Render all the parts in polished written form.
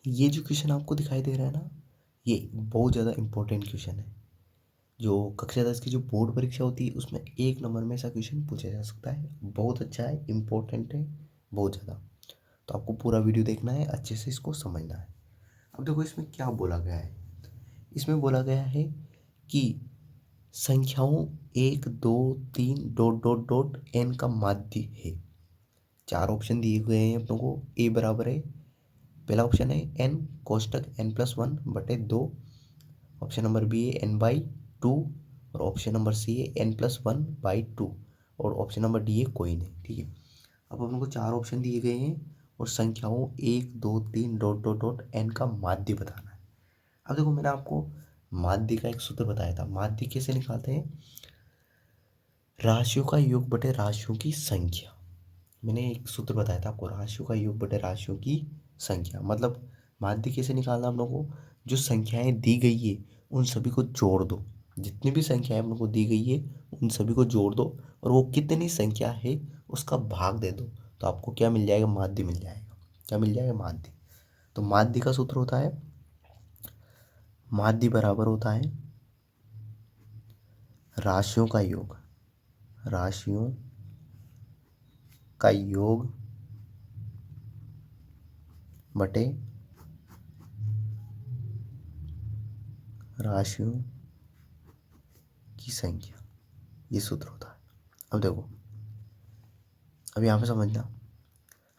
ये जो क्वेश्चन आपको दिखाई दे रहा है ना, ये बहुत ज़्यादा इम्पोर्टेंट क्वेश्चन है। जो कक्षा 10 की जो बोर्ड परीक्षा होती है उसमें 1 नंबर में ऐसा क्वेश्चन पूछा जा सकता है। बहुत अच्छा है, इम्पोर्टेंट है बहुत ज़्यादा। तो आपको पूरा वीडियो देखना है, अच्छे से इसको समझना है। अब देखो इसमें क्या बोला गया है। इसमें बोला गया है कि संख्याओं 1 2 3 डॉट डॉट डॉट n का माध्य है। 4 ऑप्शन दिए हुए हैं अपनों को। ए बराबर है, पहला ऑप्शन है n कोष्टक n+1/2। ऑप्शन नंबर बी है n/2 और ऑप्शन नंबर सी है n+1/2 और ऑप्शन नंबर डी है कोई नहीं। ठीक है, अब हम लोग को 4 ऑप्शन दिए गए हैं और संख्याओं 1 2 3 डॉट डॉट डॉट n का माध्य बताना है। अब देखो मैंने आपको माध्य का एक सूत्र बताया था। माध्य कैसे निकालते हैं? राशियों का योग बटे राशियों की संख्या। मैंने एक सूत्र बताया था आपको, राशियों का योग बटे राशियों की संख्या। मतलब माध्य कैसे निकालना हम लोगों को? जो संख्याएं दी गई है उन सभी को जोड़ दो। जितनी भी संख्याएं हम लोग को दी गई है उन सभी को जोड़ दो और वो कितनी संख्या है उसका भाग दे दो, तो आपको क्या मिल जाएगा? माध्य मिल जाएगा। क्या मिल जाएगा? माध्य। तो माध्य का सूत्र होता है, माध्य बराबर होता है राशियों का योग, राशियों का योग बटे राशियों की संख्या। ये सूत्र होता है। अब देखो, अब यहाँ पे समझना,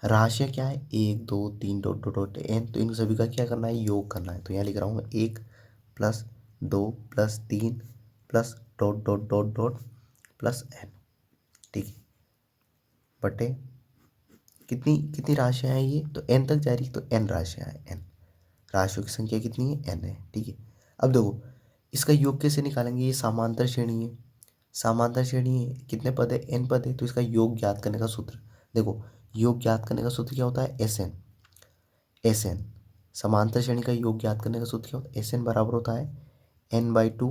राशियाँ क्या है? 1 2 3 डॉट डॉट डॉट n। तो इन सभी का क्या करना है? योग करना है। तो यहाँ लिख रहा हूँ मैं 1 + 2 + 3 plus dot dot dot dot plus n। ठीक है, बटे कितनी कितनी राशियाँ हैं ये? तो n तक जा रही है तो n राशियाँ हैं। n राशियों की संख्या कितनी है? n है। ठीक है, अब देखो इसका योग कैसे निकालेंगे? ये समांतर श्रेणी है, समांतर श्रेणी है, कितने पद है? n पद है। तो इसका योग ज्ञात करने का सूत्र देखो, योग ज्ञात करने का सूत्र क्या होता है? Sn। Sn समांतर श्रेणी का योग ज्ञात करने का सूत्र क्या होता है? Sn बराबर होता है n/2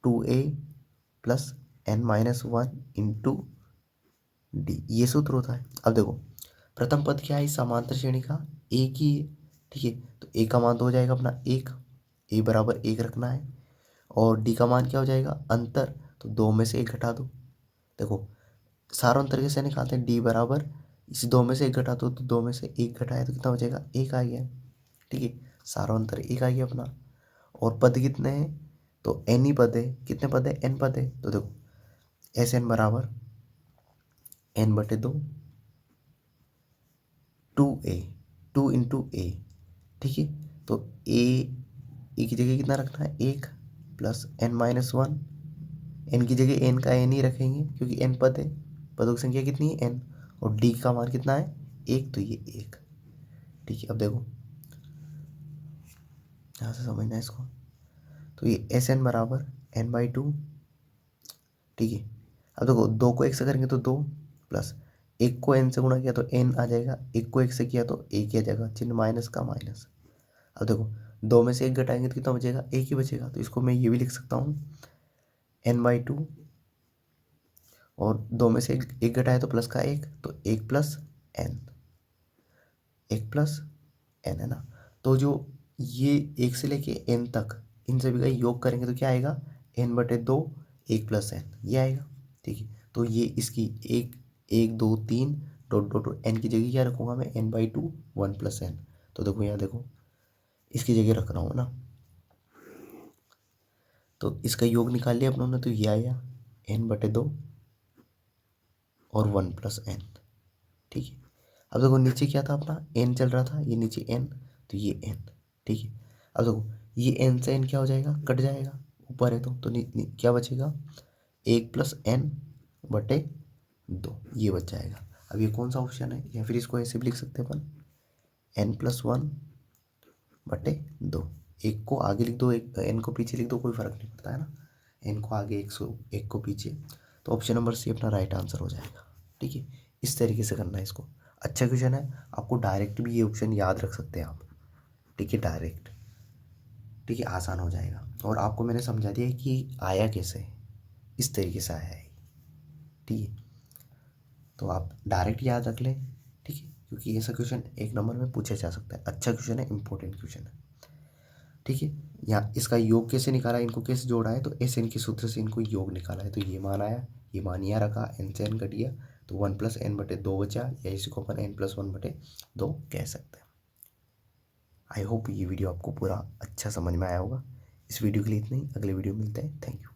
2a plus n-1 into D. ये सूत्र होता है। अब देखो प्रथम पद क्या है इस समांतर श्रेणी का? एक ही है। ठीक है, तो ए का मान तो हो जाएगा अपना 1, ए बराबर 1 रखना है। और डी का मान क्या हो जाएगा? अंतर, तो 2 में से 1 घटा दो। देखो सारांतर कैसे निकालते हैं? डी बराबर इस 2 में से 1 घटा दो, तो 2 में से 1 घटाया तो कितना बचेगा? 1 आ गया। ठीक है, सारांतर 1 आ गया अपना। और पद कितने हैं? तो एन ही पद है। कितने पद है? एन पद है। तो देखो Sn बराबर n/2 2a 2 इंटू ए। ठीक है, तो ए की जगह कितना रखना है? 1 प्लस n-1। n की जगह n का n ही रखेंगे क्योंकि n पद है। पदों की संख्या कितनी है? n। और d का मान कितना है? 1, तो ये 1। ठीक है, अब देखो यहाँ से समझना है इसको। तो ये Sn बराबर n/2। ठीक है, अब देखो 2 को 1 से करेंगे तो 2 प्लस 1 को n से गुणा किया तो n आ जाएगा, 1 को 1 से किया तो 1 ही आ जाएगा, चिन्ह माइनस का माइनस। अब देखो 2 में से 1 घटाएंगे तो कितना बचेगा? 1 ही बचेगा। तो इसको मैं ये भी लिख सकता हूँ n/2 और 2 में से 1 घटाए तो प्लस का 1, तो 1 + n, 1 + n है ना। तो जो ये 1 से लेके n तक इन सभी का योग करेंगे तो क्या आएगा? n/2 1 + n, ये आएगा। ठीक है, तो ये इसकी 1 1 2 3 डॉट डॉट n की जगह क्या रखूँगा मैं? n/2 1 + n। तो देखो यहाँ देखो इसकी जगह रख रहा हूँ ना। तो इसका योग निकाल लिया अपनों ने, तो ये आया n/2 और 1 + n। ठीक है, अब देखो नीचे क्या था अपना? n चल रहा था, ये नीचे n, तो ये n। ठीक है, अब देखो ये n से n क्या हो जाएगा? कट जाएगा, ऊपर है तो क्या बचेगा? 1 + n/2, ये बच जाएगा। अब ये कौन सा ऑप्शन है? या फिर इसको ऐसे भी लिख सकते हैं अपन n+1/2। एक को आगे लिख दो, एक n को पीछे लिख दो, कोई फर्क नहीं पड़ता है ना। n को आगे 1 को पीछे, तो ऑप्शन नंबर सी अपना राइट आंसर हो जाएगा। ठीक है, इस तरीके से करना है इसको। अच्छा क्वेश्चन है, आपको डायरेक्ट भी ये ऑप्शन याद रख सकते हैं आप। ठीक है, डायरेक्ट। ठीक है, आसान हो जाएगा। और आपको मैंने समझा दिया कि आया कैसे है, इस तरीके से आया है। ठीक है, तो आप डायरेक्ट याद रख लें। ठीक है, क्योंकि ऐसा क्वेश्चन 1 नंबर में पूछा जा सकता है। अच्छा क्वेश्चन है, इंपॉर्टेंट क्वेश्चन है। ठीक है, यहाँ इसका योग कैसे निकाला, इनको कैसे जोड़ा है, तो एस एन के सूत्र से इनको योग निकाला है। तो ये मान आया, ये मान यहाँ रखा, एन से एन घटिया, तो 1+n/2 बचा, या इसी को अपन n+1/2 कह सकते हैं। आई होप ये वीडियो आपको पूरा अच्छा समझ में आया होगा। इस वीडियो के लिए इतना ही, अगले वीडियो में मिलते हैं। Thank you.